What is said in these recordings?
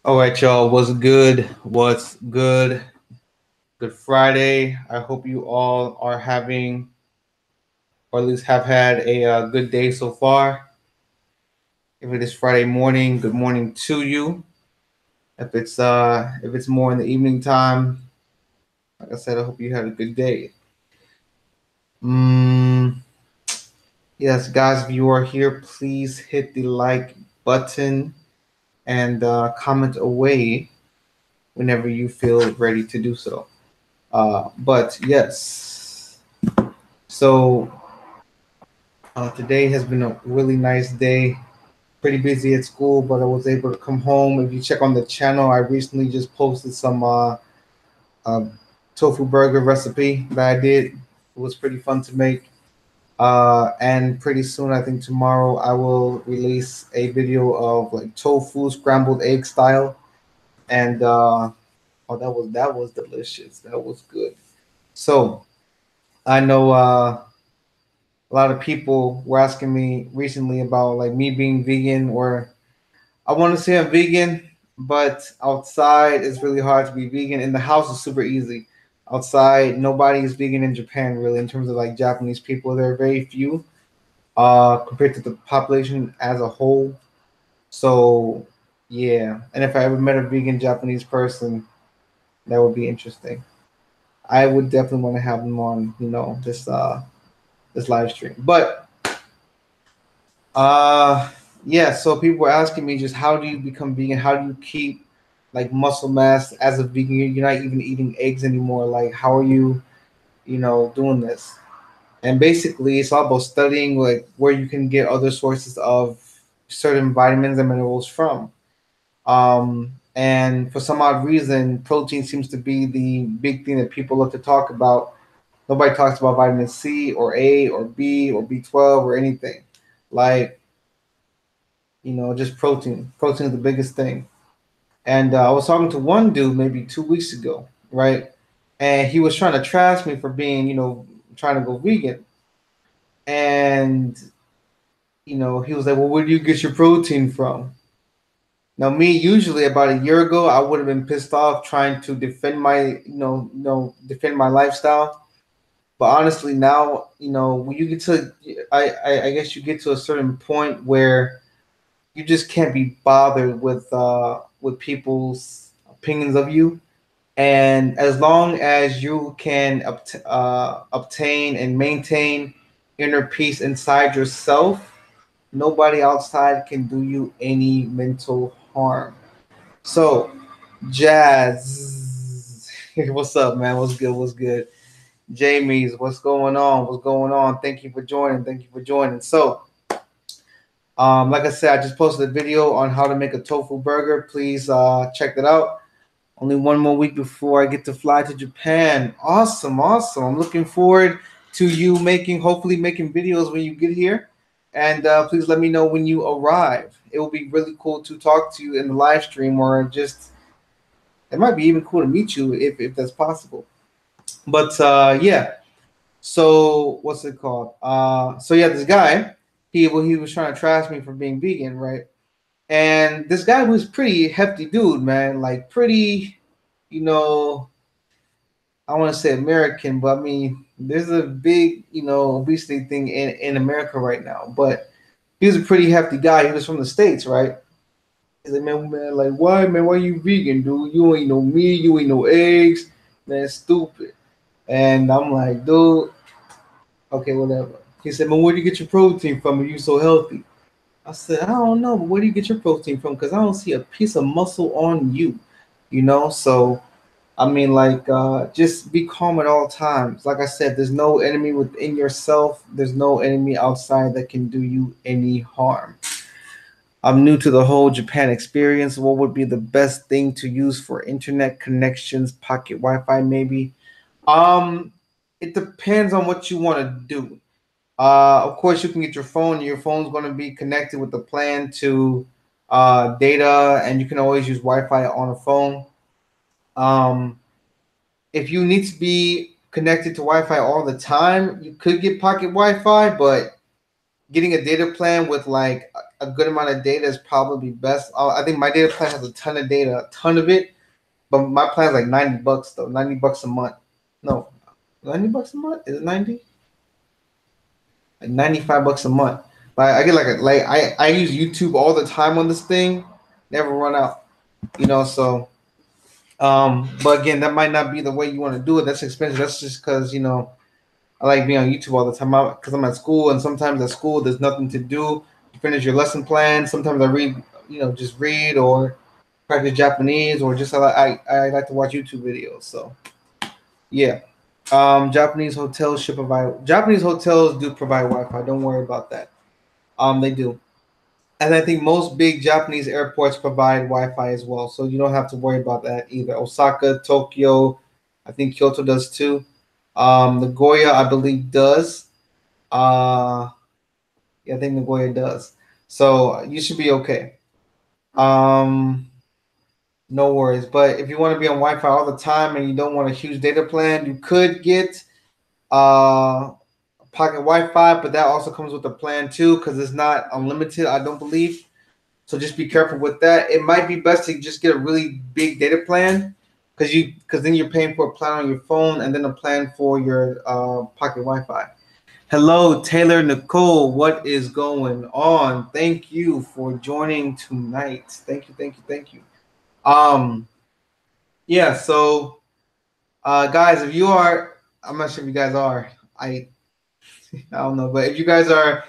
All right, y'all. What's good? What's good? Good Friday. I hope you all are having, or at least have had a good day so far. If it is Friday morning, good morning to you. If it's more in the evening time, like I said, I hope you had a good day. Mm, yes, guys, if you are here, please hit the like button and comment away whenever you feel ready to do so. But yes. So today has been a really nice day. Pretty busy at school, but I was able to come home. If you check on the channel, I recently just posted some uh, tofu burger recipe that I did. It was pretty fun to make. And pretty soon, I think tomorrow, I will release a video of like tofu scrambled egg style. And oh, that was delicious. That was good. So I know a lot of people were asking me recently about like me being vegan, or I want to say I'm vegan, but outside it's really hard to be vegan. In the house is super easy. Outside, nobody is vegan in Japan really. In terms of like Japanese people, there are very few compared to the population as a whole. So yeah, and if I ever met a vegan Japanese person, that would be interesting. I would definitely want to have them on, this live stream. But Uh, yeah. So people were asking me just how do you become vegan? How do you keep like muscle mass as a vegan? You're not even eating eggs anymore. Like, how are you, doing this? And basically, it's all about studying like where you can get other sources of certain vitamins and minerals from. And for some odd reason, protein seems to be the big thing that people love to talk about. Nobody talks about vitamin C or A or B or B12 or anything. Like, just protein. Protein is the biggest thing. And I was talking to one dude maybe 2 weeks ago, right? And he was trying to trash me for being, trying to go vegan. And, he was like, well, where do you get your protein from? Now, me, usually about a year ago, I would have been pissed off trying to defend my, defend my lifestyle. But honestly, now, when you get to, I guess you get to a certain point where you just can't be bothered with people's opinions of you. And as long as you can obtain and maintain inner peace inside yourself, nobody outside can do you any mental harm. So, Jazz, what's up, man? What's good? What's good? Jamie's, what's going on? What's going on? Thank you for joining. Thank you for joining. So, like I said, I just posted a video on how to make a tofu burger. Please check that out. Only one more week before I get to fly to Japan. Awesome, awesome. I'm looking forward to you hopefully making videos when you get here. And please let me know when you arrive. It will be really cool to talk to you in the live stream, or just, it might be even cool to meet you if that's possible. But yeah, so what's it called? So yeah, this guy, he was trying to trash me for being vegan, right? And this guy was pretty hefty dude, man. Like pretty, you know, I want to say American, but I mean, there's a big, obesity thing in America right now. But he was a pretty hefty guy. He was from the States, right? He's like, man, like, why, man? Why you vegan, dude? You ain't no meat, you ain't no eggs, man. Stupid. And I'm like, dude, okay, whatever. He said, man, where do you get your protein from? Are you so healthy? I said, I don't know, but where do you get your protein from? Because I don't see a piece of muscle on you, So, I mean, like, just be calm at all times. Like I said, there's no enemy within yourself, there's no enemy outside that can do you any harm. I'm new to the whole Japan experience. What would be the best thing to use for internet connections? Pocket Wi-Fi, maybe. Um, it depends on what you want to do. Of course, you can get your phone. Your phone's going to be connected with the plan to data, and you can always use Wi-Fi on a phone. Um, if you need to be connected to Wi-Fi all the time, you could get pocket Wi-Fi, but getting a data plan with like a good amount of data is probably best. I think my data plan has a ton of data, a ton of it, but my plan is like $90 though, $90 a month. No, $90 a month? Is it 90? Like $95 a month. Like I get I use YouTube all the time on this thing, never run out. So but again, that might not be the way you want to do it. That's expensive. That's just because I like being on YouTube all the time because I'm at school, and sometimes at school there's nothing to do. You finish your lesson plan. Sometimes I read, just read or practice Japanese, or just I like to watch YouTube videos. So yeah, Japanese hotels should provide. Japanese hotels do provide Wi-Fi. Don't worry about that. They do, and I think most big Japanese airports provide Wi-Fi as well, so you don't have to worry about that either. Osaka, Tokyo, I think Kyoto does too. Nagoya, I believe, does. Uh, yeah, I think Nagoya does. So you should be okay. Um, no worries. But if you want to be on Wi-Fi all the time and you don't want a huge data plan, you could get pocket Wi-Fi, but that also comes with a plan too because it's not unlimited. I don't believe. So just be careful with that. It might be best to just get a really big data plan because then you're paying for a plan on your phone and then a plan for your pocket Wi-Fi. Hello, Taylor Nicole. What is going on? Thank you for joining tonight. Thank you, thank you, thank you. Yeah. So, guys, if you are, I'm not sure if you guys are. I don't know, but if you guys are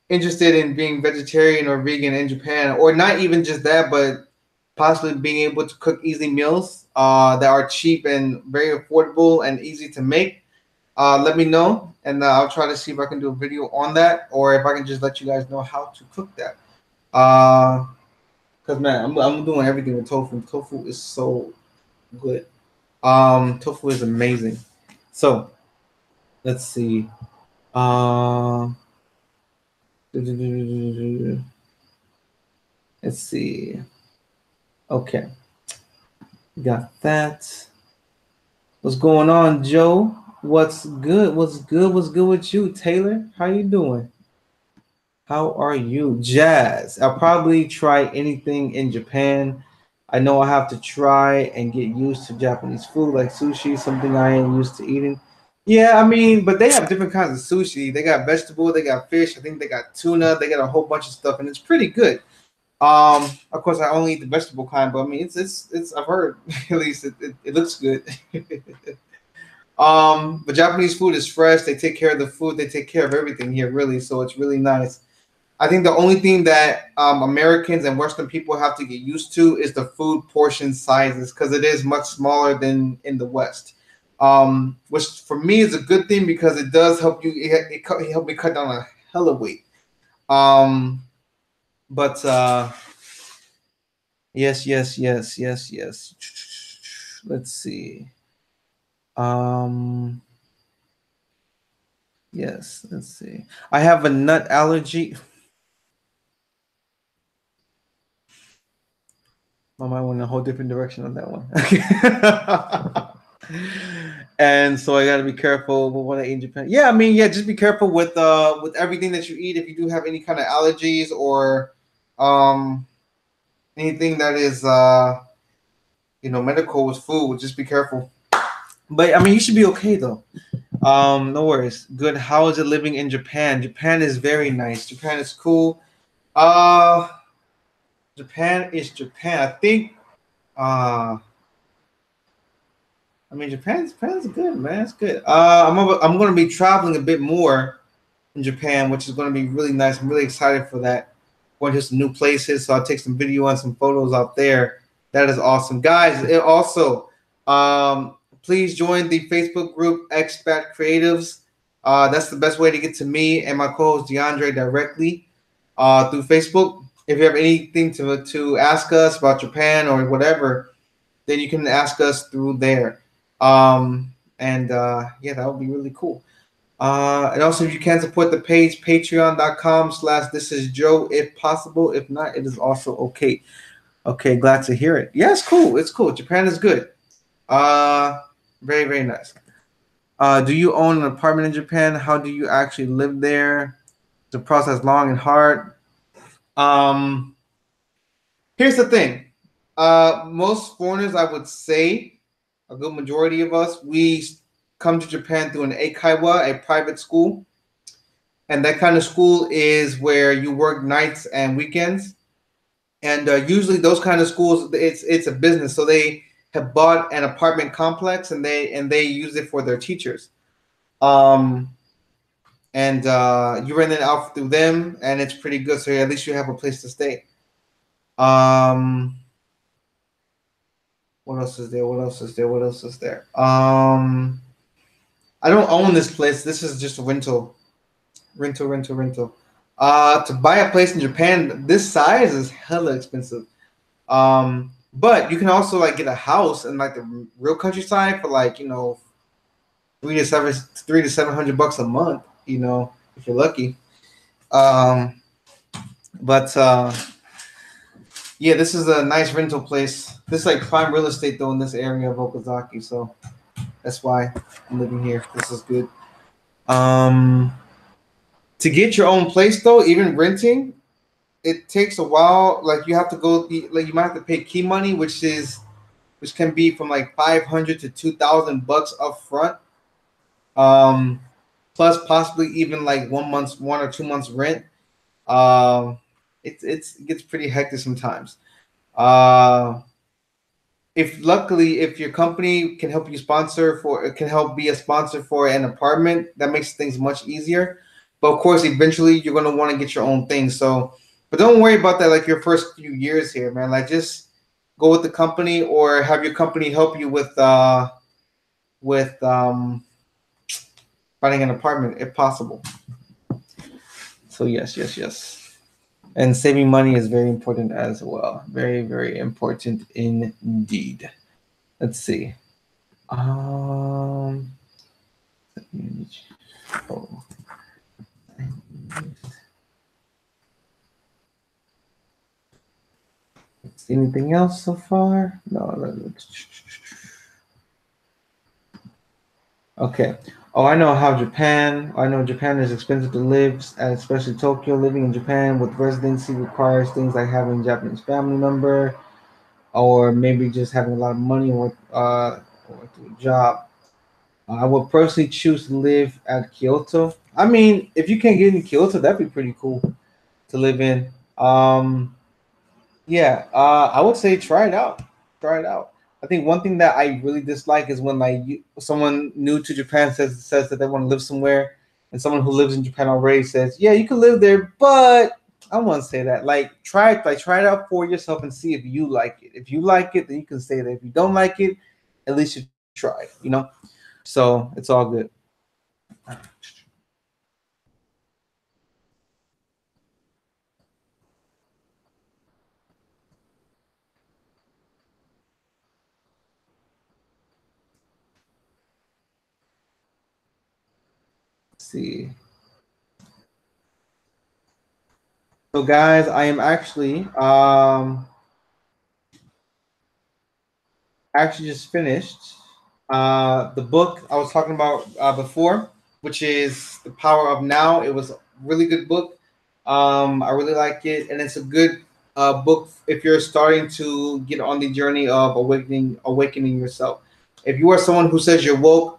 interested in being vegetarian or vegan in Japan, or not even just that, but possibly being able to cook easy meals that are cheap and very affordable and easy to make, let me know, and I'll try to see if I can do a video on that, or if I can just let you guys know how to cook that. Cause man, I'm doing everything with tofu. Tofu is so good. Tofu is amazing. So let's see. Uh, let's see. Okay, got that. What's going on, Joe? What's good? What's good? What's good with you, Taylor? How you doing? How are you, Jazz? I'll probably try anything in Japan. I know I have to try and get used to Japanese food, like sushi, something I ain't used to eating. Yeah, I mean, but they have different kinds of sushi. They got vegetable, they got fish. I think they got tuna. They got a whole bunch of stuff, and it's pretty good. Of course, I only eat the vegetable kind, but I mean, it's. I've heard at least it looks good. But Japanese food is fresh. They take care of the food. They take care of everything here, really. So it's really nice. I think the only thing that Americans and Western people have to get used to is the food portion sizes because it is much smaller than in the West. Which for me is a good thing because it does help you. It helped me cut down a hell of weight. Um, but yes, yes, yes, yes, yes. Let's see. Um, yes, let's see. I have a nut allergy. My mind went in a whole different direction on that one. And so I got to be careful with what I eat in Japan. Yeah, I mean, yeah, just be careful with everything that you eat. If you do have any kind of allergies or um anything that is medical with food, just be careful. But I mean, you should be okay though. No worries. Good. How is it living in Japan? Japan is very nice. Japan is cool. Uh, Japan is Japan. I think. I mean, Japan's good, man. It's good. I'm going to be traveling a bit more in Japan, which is going to be really nice. I'm really excited for that. Going to some new places, so I'll take some video and some photos out there. That is awesome, guys. It also, please join the Facebook group Expat Creatives. That's the best way to get to me and my co-host DeAndre directly through Facebook. If you have anything to ask us about Japan or whatever, then you can ask us through there. And yeah, that would be really cool. And also, if you can support the page, patreon.com/this is Joe, if possible. If not, it is also okay. Okay, glad to hear it. Yeah, it's cool. It's cool. Japan is good. Very, very nice. Do you own an apartment in Japan? How do you actually live there? The process long and hard. Um, Here's the thing. Most foreigners, I would say, a good majority of us, we come to Japan through an eikaiwa, a private school, and that kind of school is where you work nights and weekends. And usually, those kind of schools, it's a business, so they have bought an apartment complex and they use it for their teachers. Um, and you rent it out through them, and it's pretty good. So at least you have a place to stay. Um, What else is there? What else is there? What else is there? I don't own this place. This is just a rental. To buy a place in Japan, this size is hella expensive. But you can also like get a house in like the real countryside for like three to 700 bucks a month. If you're lucky. Um, but yeah, this is a nice rental place. This is like prime real estate though in this area of Okazaki, so that's why I'm living here. This is good. Um, to get your own place though, even renting, it takes a while. Like you have to like you might have to pay key money, which can be from like 500 to 2,000 bucks up front. Um, Plus possibly even like 1 or 2 months rent. Um, it gets pretty hectic sometimes. Uh, if luckily if your company can help be a sponsor for an apartment, that makes things much easier. But of course eventually you're going to want to get your own thing, so but don't worry about that like your first few years here, man. Like just go with the company or have your company help you with finding an apartment if possible. So yes, and saving money is very important as well. Very, very important indeed. Let's see. Um, oh, anything else so far? No. Okay. Oh, I know how Japan. I know Japan is expensive to live, and especially Tokyo. Living in Japan with residency requires things like having a Japanese family member, or maybe just having a lot of money or through a job. I would personally choose to live at Kyoto. I mean, if you can't get in Kyoto, that'd be pretty cool to live in. Yeah, I would say try it out. Try it out. I think one thing that I really dislike is when someone new to Japan says that they want to live somewhere, and someone who lives in Japan already says, "Yeah, you can live there," but I want to say that try it out for yourself and see if you like it. If you like it, then you can stay there. If you don't like it, at least you tried. So it's all good. Let's see. So guys, I am actually just finished the book I was talking about before, which is The Power of Now. It was a really good book. I really like it, and it's a good book if you're starting to get on the journey of awakening yourself. If you are someone who says you're woke,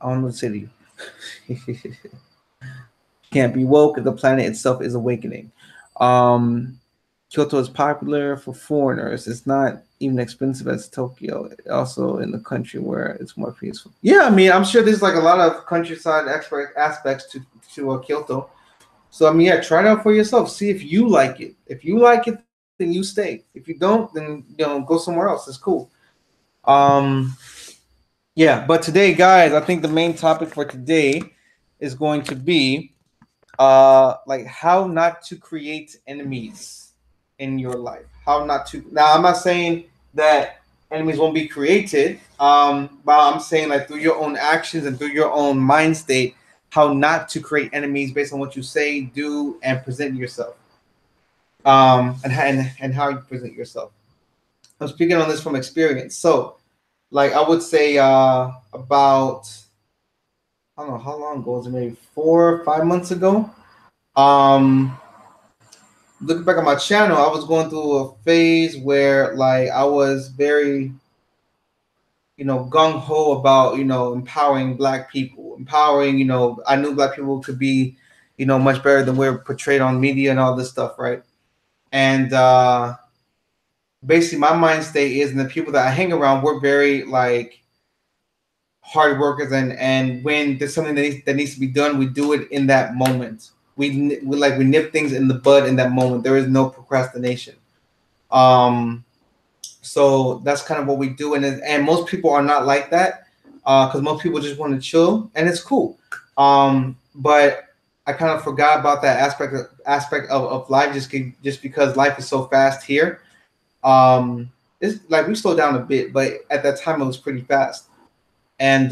I want to say to you, can't be woke if the planet itself is awakening. Um, Kyoto is popular for foreigners. It's not even expensive as Tokyo. Also in the country where it's more peaceful. Yeah, I mean, I'm sure there's like a lot of countryside expert aspects to Kyoto. So I mean, yeah, try it out for yourself. See if you like it. If you like it, then you stay. If you don't, then go somewhere else. It's cool. Um, yeah, but today, guys, I think the main topic for today is going to be like how not to create enemies in your life. How not to. Now I'm not saying that enemies won't be created, but I'm saying like through your own actions and through your own mind state, how not to create enemies based on what you say, do, and present yourself. And how you present yourself. I'm speaking on this from experience. So like I would say about, I don't know how long ago was it, maybe 4 or 5 months ago. Um, looking back at my channel, I was going through a phase where like I was very, gung ho about, empowering black people, empowering, I knew black people could be, much better than we're portrayed on media and all this stuff, right? And basically my mind state is, and the people that I hang around, we're very like hard workers, and when there's something that needs to be done, we do it in that moment. We nip things in the bud in that moment. There is no procrastination. Um, so that's kind of what we do, and most people are not like that, because most people just want to chill, and it's cool. But I kind of forgot about that aspect of life, just because life is so fast here. It's like we slowed down a bit, but at that time it was pretty fast. And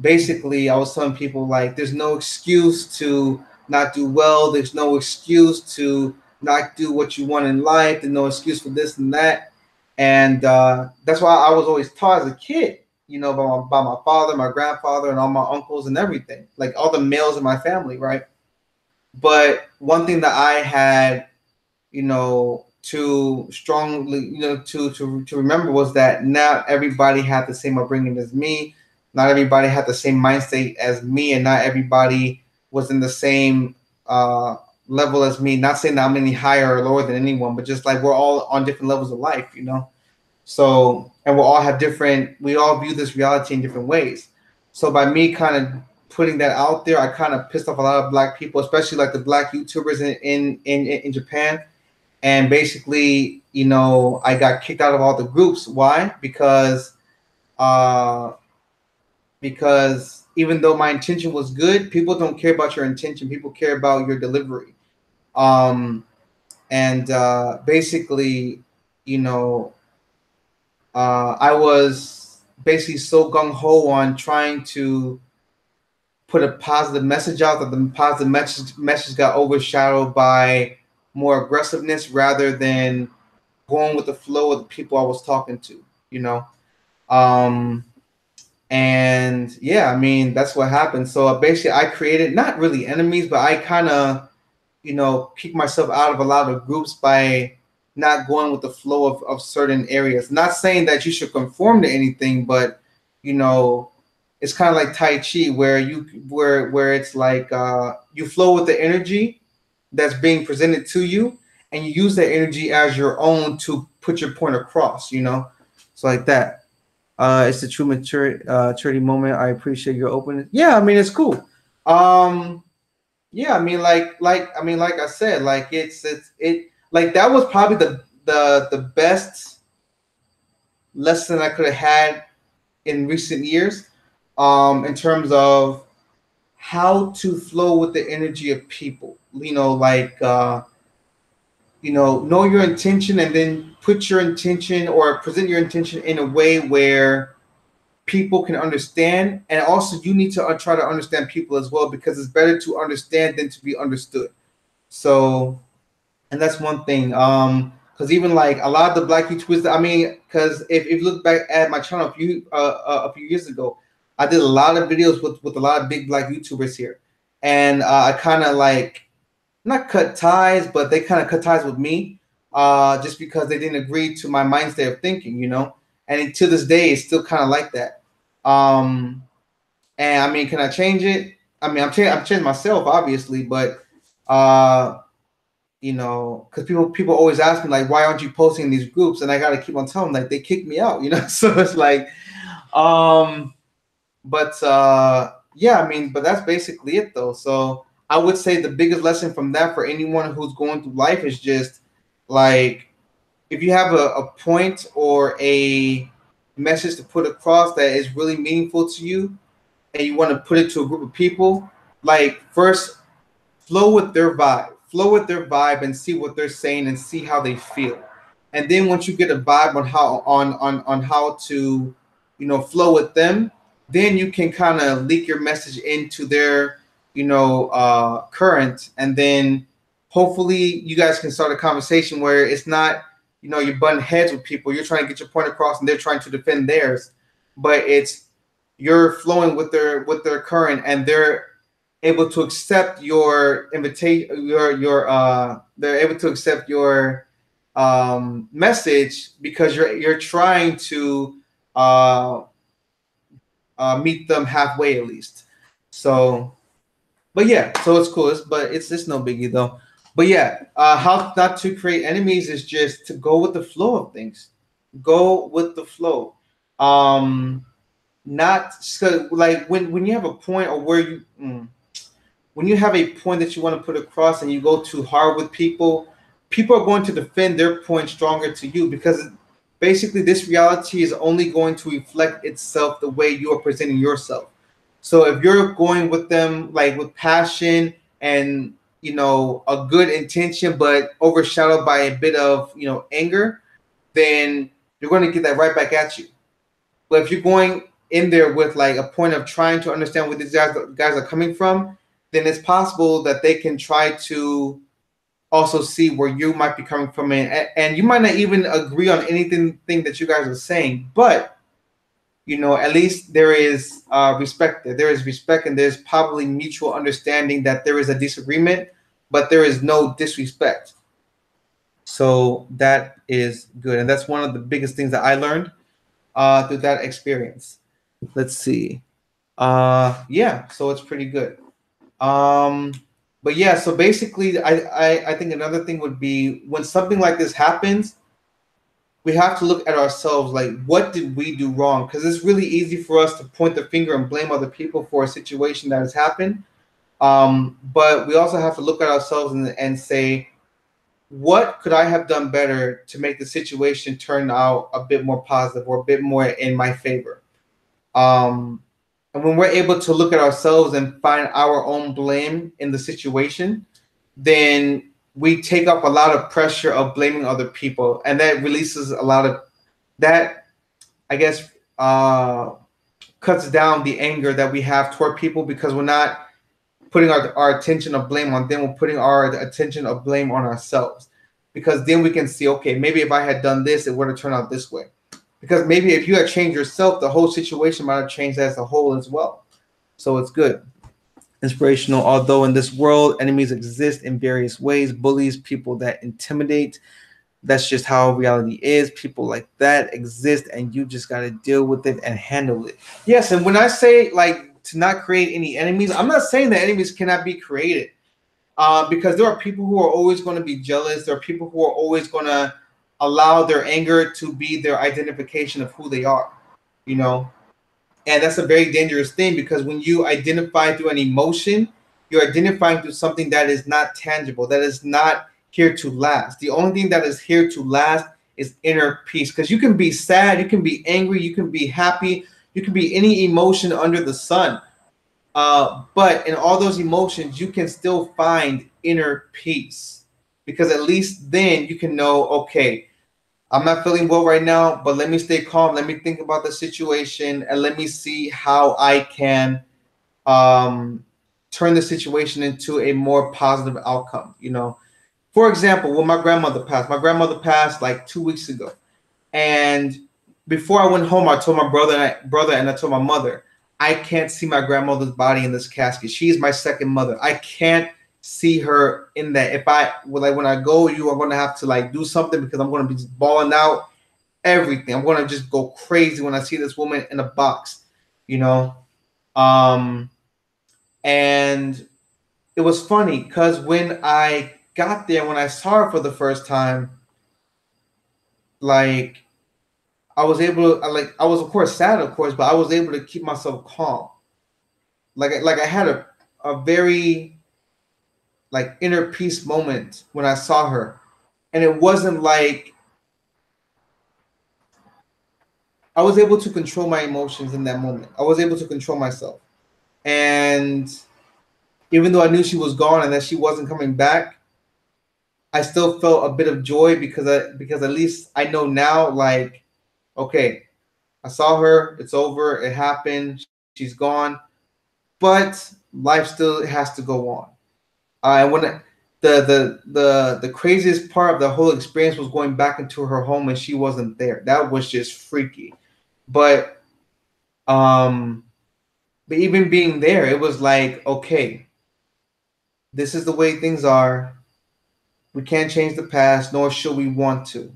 basically I was telling people like there's no excuse to not do well, there's no excuse to not do what you want in life, there's no excuse for this and that. And that's why I was always taught as a kid, by my father, my grandfather, and all my uncles and everything, like all the males in my family, right? But one thing that I had, to strongly, to remember, was that not everybody had the same upbringing as me, not everybody had the same mind state as me, and not everybody was in the same uh, level as me. Not saying that I'm any higher or lower than anyone, but just like we're all on different levels of life. So, and we all view this reality in different ways. So by me kind of putting that out there, I kind of pissed off a lot of black people, especially like the black YouTubers in Japan. And basically, I got kicked out of all the groups. Why? Uh, because even though my intention was good, people don't care about your intention. People care about your delivery. Um, and basically, you know, I was basically so gung ho on trying to put a positive message out, that the positive message got overshadowed by more aggressiveness rather than going with the flow of the people I was talking to. You know, um, and yeah, I mean that's what happened. So basically, I created not really enemies, but I kind of kick myself out of a lot of groups by not going with the flow of certain areas. Not saying that you should conform to anything, but you know, it's kind of like Tai Chi, where it's like you flow with the energy that's being presented to you, and you use that energy as your own to put your point across. It's like that. It's a true maturity moment. I appreciate your openness. Yeah, I mean it's cool. Um, yeah, I mean, like I said, like like that was probably the best lesson I could have had in recent years, in terms of how to flow with the energy of people. Like know your intention, and then put your intention or present your intention in a way where people can understand, and also you need to try to understand people as well, because it's better to understand than to be understood. So, and that's one thing. Because even like a lot of the black YouTubers, I mean, because if you look back at my channel a few years ago, I did a lot of videos with a lot of big black YouTubers here, and I kind of like not cut ties, but they kind of cut ties with me, just because they didn't agree to my mind state of thinking. And to this day, it's still kind of like that. Um, and I mean, can I change it? I mean, I'm changing myself, obviously, but uh, because people always ask me like, why aren't you posting in these groups? And I got to keep on telling them like they kicked me out. So it's like, um, but yeah, I mean, but that's basically it though. So I would say the biggest lesson from that for anyone who's going through life is just like, if you have a point or a message to put across that is really meaningful to you, and you want to put it to a group of people, like first flow with their vibe, and see what they're saying and see how they feel. And then once you get a vibe on how to flow with them, then you can kind of leak your message into their current, and then hopefully you guys can start a conversation where it's not you're butting heads with people, you're trying to get your point across and they're trying to defend theirs, but it's you're flowing with their current, and they're able to accept your invitation, they're able to accept your message because you're trying to uh, meet them halfway at least. So, but yeah, so it's cool. But it's no biggie though. But yeah, how not to create enemies is just to go with the flow of things. Go with the flow. Um, not so like when you have a point or where you when you have a point that you want to put across and you go too hard with people, people are going to defend their point stronger to you because basically this reality is only going to reflect itself the way you are presenting yourself. So if you're going with them like with passion and a good intention but overshadowed by a bit of anger, then you're going to get that right back at you. But if you're going in there with like a point of trying to understand where these guys are coming from, then it's possible that they can try to also see where you might be coming from, and you might not even agree on anything thing that you guys are saying, but at least there is respect there. There is respect, and there's probably mutual understanding that there is a disagreement, but there is no disrespect. So that is good, and that's one of the biggest things that I learned through that experience. Let's see. Yeah, so it's pretty good. Um, but yeah, so basically, I think another thing would be when something like this happens, we have to look at ourselves like, what did we do wrong? Because it's really easy for us to point the finger and blame other people for a situation that has happened. But we also have to look at ourselves and say, what could I have done better to make the situation turn out a bit more positive or a bit more in my favor? Um, and when we're able to look at ourselves and find our own blame in the situation, then we take up a lot of pressure of blaming other people, and that releases a lot of that. I guess cuts down the anger that we have toward people because we're not putting our attention of blame on them. We're putting our attention of blame on ourselves because then we can see, okay, maybe if I had done this, it would have turned out this way. Because maybe if you had changed yourself, the whole situation might have changed as a whole as well. So it's good. Inspirational. Although in this world, enemies exist in various ways. Bullies, people that intimidate. That's just how reality is. People like that exist, and you just got to deal with it and handle it. Yes, and when I say like to not create any enemies, I'm not saying that enemies cannot be created. Because there are people who are always going to be jealous. There are people who are always going to allow their anger to be their identification of who they are, you know. And that's a very dangerous thing because when you identify through an emotion, you're identifying through something that is not tangible, that is not here to last. The only thing that is here to last is inner peace. Because you can be sad, you can be angry, you can be happy, you can be any emotion under the sun. But in all those emotions, you can still find inner peace because at least then you can know, okay, I'm not feeling well right now, but let me stay calm. Let me think about the situation and let me see how I can um, turn the situation into a more positive outcome. For example, when my grandmother passed like 2 weeks ago. And before I went home, I told my brother and I told my mother, I can't see my grandmother's body in this casket. She is my second mother. I can't see her in that. If I like when I go, you are going to have to like do something because I'm going to be just balling out everything. I'm going to just go crazy when I see this woman in a box, you know. Um, and it was funny because when I got there, when I saw her for the first time, like I was able to, I was of course sad, of course, but I was able to keep myself calm. Like I had a very like inner peace moment when I saw her, and it wasn't like I was able to control my emotions in that moment. I was able to control myself, and even though I knew she was gone and that she wasn't coming back, I still felt a bit of joy because at least I know now, like, okay, I saw her, it's over, it happened, she's gone, but life still has to go on. And when the craziest part of the whole experience was going back into her home and she wasn't there. That was just freaky. But um, but even being there, it was like, okay, This is the way things are. We can't change the past, nor should we want to.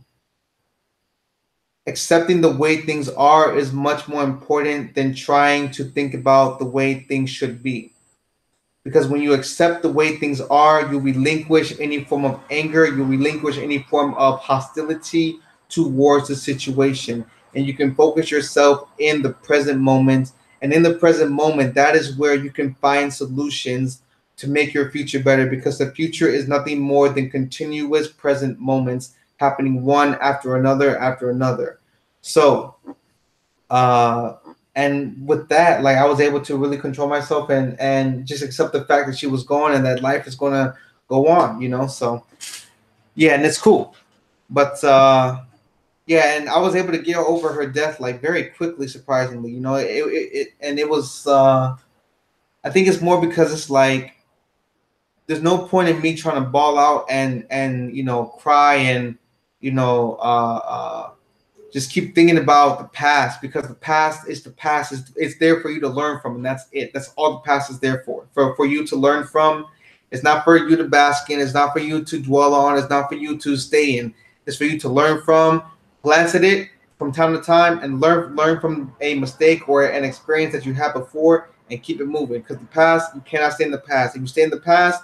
Accepting the way things are is much more important than trying to think about the way things should be. Because when you accept the way things are, you relinquish any form of anger, you relinquish any form of hostility towards the situation, and you can focus yourself in the present moment. And in the present moment, that is where you can find solutions to make your future better, because the future is nothing more than continuous present moments happening one after another. So, uh and with that, like, I was able to really control myself and just accept the fact that she was gone and that life is gonna go on, so yeah, and it's cool. But yeah, and I was able to get over her death like very quickly, surprisingly. And it was I think it's more because it's like there's no point in me trying to ball out and cry and you know just keep thinking about the past, because the past is the past. It's there for you to learn from, and that's it. That's all the past is there for you to learn from. It's not for you to bask in. It's not for you to dwell on. It's not for you to stay in. It's for you to learn from, glance at it from time to time, and learn from a mistake or an experience that you had before, and keep it moving. Because the past, you cannot stay in the past. If you stay in the past,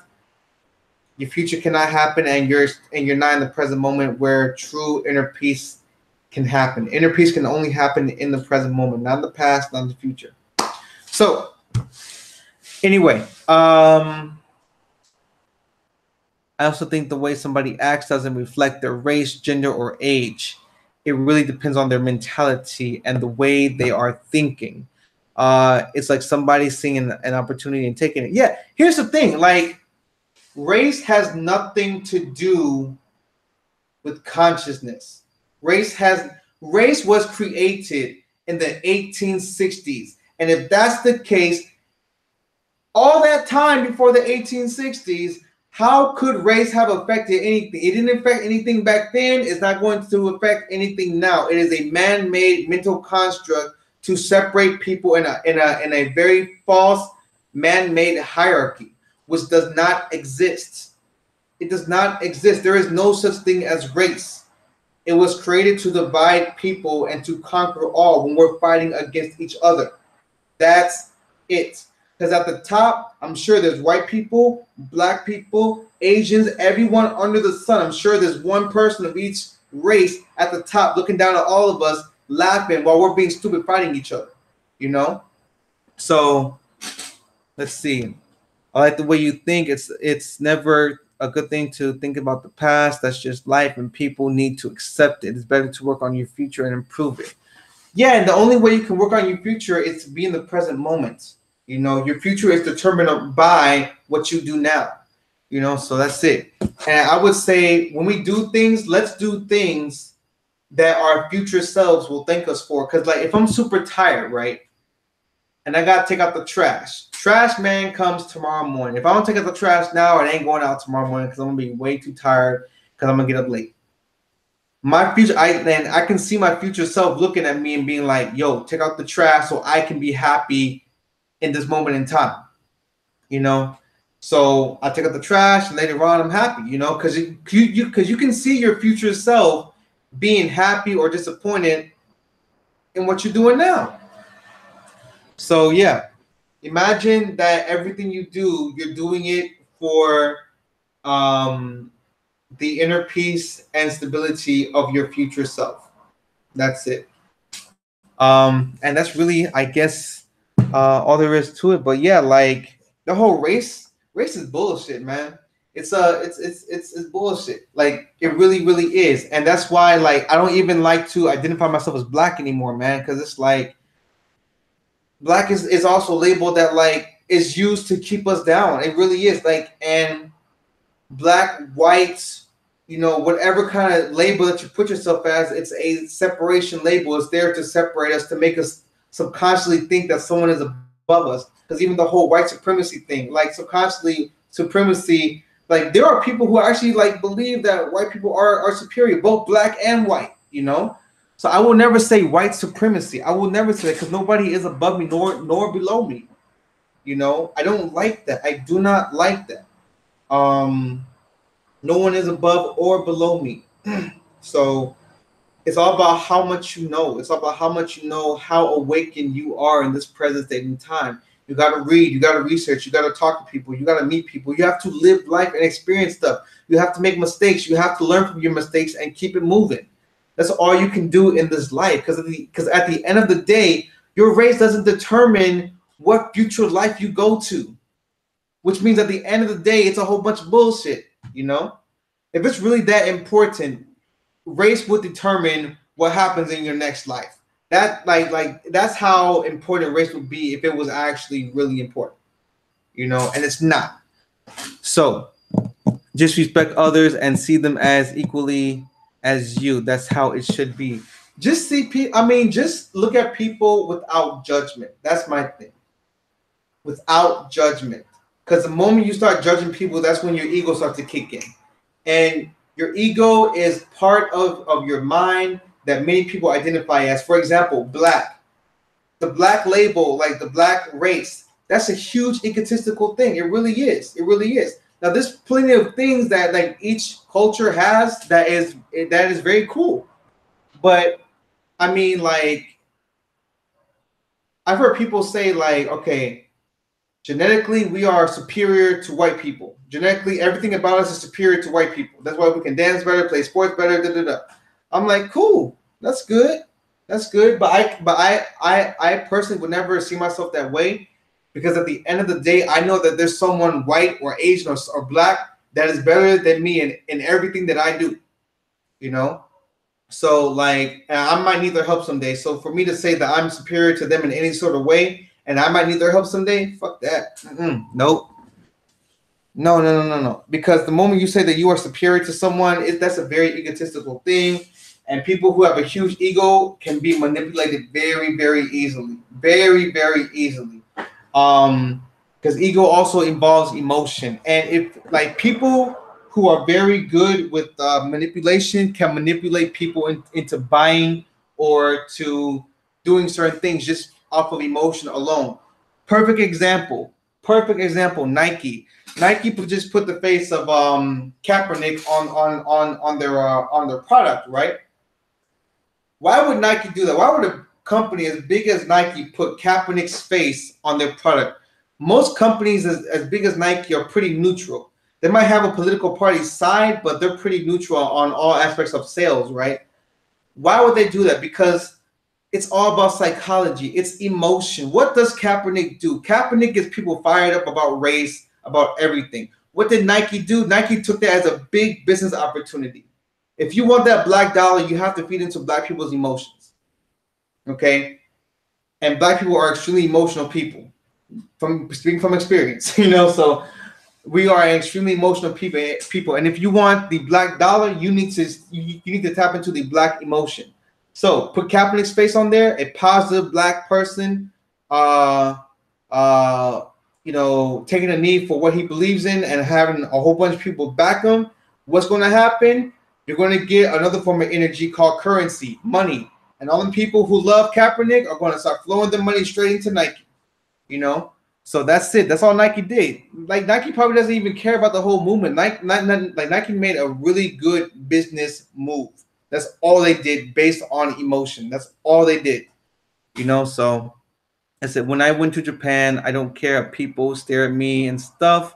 your future cannot happen, and you're not in the present moment where true inner peace can happen. Inner peace can only happen in the present moment, not in the past, not in the future. So anyway, I also think the way somebody acts doesn't reflect their race, gender, or age. It really depends on their mentality and the way they are thinking. It's like somebody seeing an opportunity and taking it. Yeah, here's the thing. Like, race has nothing to do with consciousness. Race was created in the 1860s. And if that's the case, all that time before the 1860s, how could race have affected anything? It didn't affect anything back then. It's not going to affect anything now. It is a man-made mental construct to separate people in a very false man-made hierarchy, which does not exist. It does not exist. There is no such thing as race. It was created to divide people and to conquer all when we're fighting against each other. That's it. Because at the top, I'm sure there's white people, black people, Asians, everyone under the sun. I'm sure there's one person of each race at the top looking down at all of us, laughing while we're being stupid fighting each other. So let's see. I like the way you think. It's never a good thing to think about the past. That's just life, and people need to accept it. It's better to work on your future and improve it. Yeah, and the only way you can work on your future is to be in the present moment. Your future is determined by what you do now. So that's it. And I would say when we do things, let's do things that our future selves will thank us for. Because, like, if I'm super tired, right, and I got to take out the trash, trash man comes tomorrow morning. If I don't take out the trash now, it ain't going out tomorrow morning because I'm going to be way too tired because I'm going to get up late. My future, I can see my future self looking at me and being like, yo, take out the trash so I can be happy in this moment in time. So I take out the trash and later on I'm happy, because you can see your future self being happy or disappointed in what you're doing now. So yeah, imagine that everything you do, you're doing it for the inner peace and stability of your future self. That's it. And that's really, I guess, all there is to it. But yeah, like, the whole race is bullshit, man. It's bullshit. Like, it really is. And that's why, like, I don't even like to identify myself as black anymore, man, because it's like black is also labeled that, like, is used to keep us down. It really is. Like, and black, white, whatever kind of label that you put yourself as, it's a separation label. It's there to separate us, to make us subconsciously think that someone is above us. Because even the whole white supremacy thing, like, subconsciously supremacy, like, there are people who actually, like, believe that white people are superior, both black and white, So I will never say white supremacy. I will never say that, because nobody is above me nor below me. I don't like that. I do not like that. Um, no one is above or below me. So it's all about how much you know. It's all about how much you know, how awakened you are in this present state in time. You got to read, you got to research, you got to talk to people, you got to meet people. You have to live life and experience stuff. You have to make mistakes. You have to learn from your mistakes and keep it moving. That's all you can do in this life. Because at the end of the day, your race doesn't determine what future life you go to. Which means at the end of the day, it's a whole bunch of bullshit. You know, if it's really that important, race would determine what happens in your next life. That that's how important race would be if it was actually really important, you know, and it's not. So just respect others and see them as equally as you. That's how it should be. Just see people. I mean, just look at people without judgment. That's my thing. Without judgment, because the moment you start judging people, that's when your ego starts to kick in. And your ego is part of your mind that many people identify as. For example, black. The black label, like the black race, that's a huge egotistical thing. It really is. It really is. Now, there's plenty of things that like each culture has that is very cool. But I mean, like, I've heard people say, like, okay, genetically, we are superior to white people. Genetically, everything about us is superior to white people. That's why we can dance better, play sports better. Da, da, da. I'm like, cool. That's good. That's good. But I personally would never see myself that way, because at the end of the day, I know that there's someone white or Asian or black that is better than me in everything that I do. You know. So like, I might need their help someday. So for me to say that I'm superior to them in any sort of way, and I might need their help someday, fuck that. Nope. No. Because the moment you say that you are superior to someone, that's a very egotistical thing. And people who have a huge ego can be manipulated very, very easily. Very, very easily. Because ego also involves emotion. And if like people who are very good with manipulation can manipulate people into buying or to doing certain things just off of emotion alone. Perfect example. Perfect example. Nike. Nike just put the face of Kaepernick on their product, right? Why would Nike do that? Why would a company as big as Nike put Kaepernick's face on their product? Most companies as big as Nike are pretty neutral. They might have a political party side, but they're pretty neutral on all aspects of sales, right? Why would they do that? Because it's all about psychology. It's emotion. What does Kaepernick do? Kaepernick gets people fired up about race, about everything. What did Nike do? Nike took that as a big business opportunity. If you want that black dollar, you have to feed into black people's emotions. Okay? And black people are extremely emotional people. From speaking from experience, you know, so we are extremely emotional people. And if you want the black dollar, you need to tap into the black emotion. So put Kaepernick's face on there, a positive black person, you know, taking a knee for what he believes in and having a whole bunch of people back him. What's going to happen? You're going to get another form of energy called currency, money. And all the people who love Kaepernick are going to start flowing the money straight into Nike, you know? So that's it. That's all Nike did. Like, Nike probably doesn't even care about the whole movement. Nike made a really good business move. That's all they did based on emotion. That's all they did, you know? So I said, when I went to Japan, I don't care if people stare at me and stuff.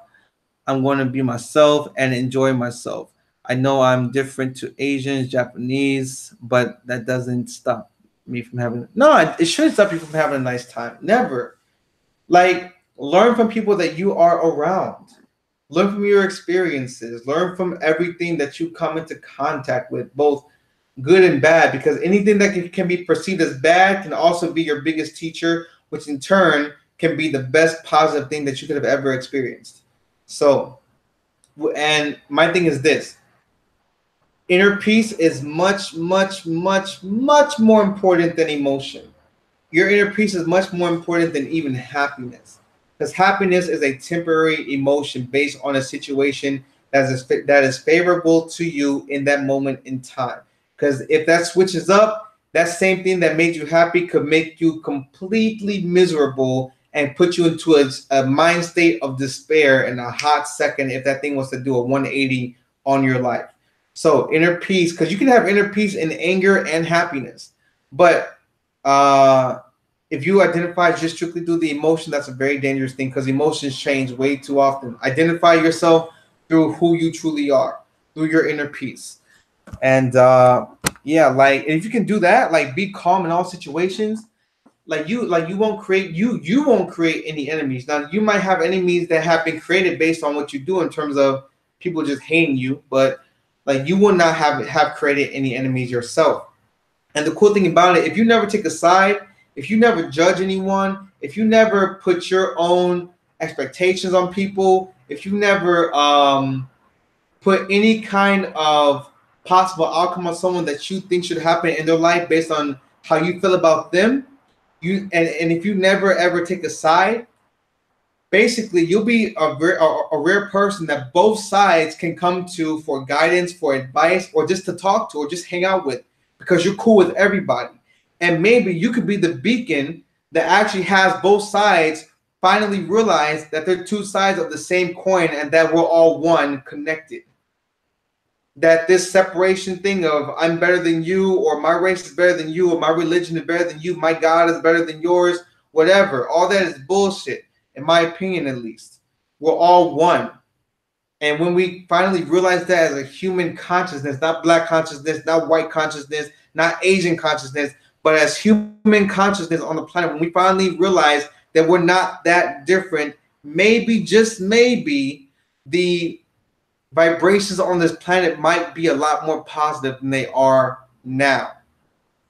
I'm going to be myself and enjoy myself. I know I'm different to Asians, Japanese, but that doesn't stop me from having, no, it shouldn't stop you from having a nice time. Never. Like, learn from people that you are around. Learn from your experiences. Learn from everything that you come into contact with, both good and bad, because anything that can be perceived as bad can also be your biggest teacher, which in turn can be the best positive thing that you could have ever experienced. So, and my thing is this: inner peace is much, much, much, much more important than emotion. Your inner peace is much more important than even happiness, because happiness is a temporary emotion based on a situation that is favorable to you in that moment in time. Because if that switches up, that same thing that made you happy could make you completely miserable and put you into a mind state of despair in a hot second if that thing was to do a 180 on your life. So inner peace, because you can have inner peace in anger and happiness. But if you identify just strictly through the emotion, that's a very dangerous thing because emotions change way too often. Identify yourself through who you truly are, through your inner peace. And yeah, like if you can do that, like be calm in all situations, you won't create you won't create any enemies. Now you might have enemies that have been created based on what you do in terms of people just hating you, but like you will not have created any enemies yourself. And the cool thing about it, if you never take a side, if you never judge anyone, if you never put your own expectations on people, if you never put any kind of possible outcome on someone that you think should happen in their life based on how you feel about them, and if you never ever take a side, basically you'll be a rare person that both sides can come to for guidance, for advice, or just to talk to, or just hang out with, because you're cool with everybody. And maybe you could be the beacon that actually has both sides finally realize that they're two sides of the same coin and that we're all one, connected. That this separation thing of I'm better than you, or my race is better than you, or my religion is better than you, my God is better than yours, whatever, all that is bullshit, in my opinion at least. We're all one. And when we finally realize that as a human consciousness, not black consciousness, not white consciousness, not Asian consciousness, but as human consciousness on the planet, when we finally realize that we're not that different, maybe, just maybe, the vibrations on this planet might be a lot more positive than they are now.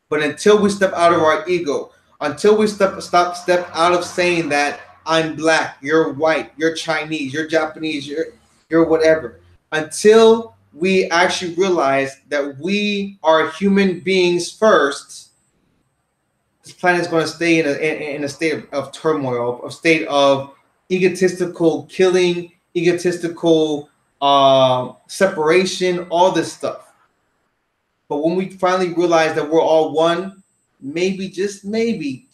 But until we step out of our ego, until we step out of saying that I'm black, you're white, you're Chinese, you're Japanese, you're whatever, until we actually realize that we are human beings first, this planet is going to stay in a state of turmoil, a state of egotistical killing, egotistical separation, all this stuff. But when we finally realize that we're all one, maybe, just maybe,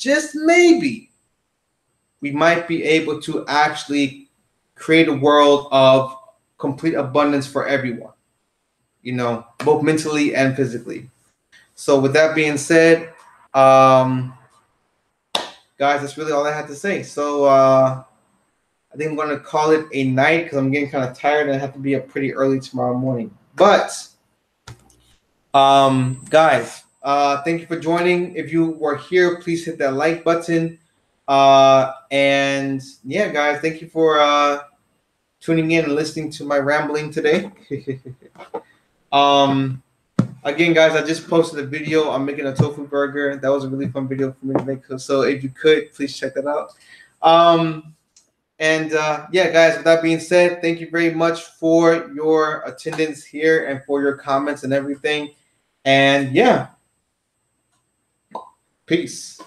we might be able to actually create a world of complete abundance for everyone, both mentally and physically. So with that being said, guys, that's really all I had to say. So I think I'm going to call it a night because I'm getting kind of tired and I have to be up pretty early tomorrow morning. But guys, thank you for joining. If you were here, please hit that like button. And yeah, guys, thank you for tuning in and listening to my rambling today. Again, guys, I just posted a video. I'm making a tofu burger. That was a really fun video for me to make. So if you could, please check that out. Yeah, guys, with that being said, thank you very much for your attendance here and for your comments and everything. And yeah, peace.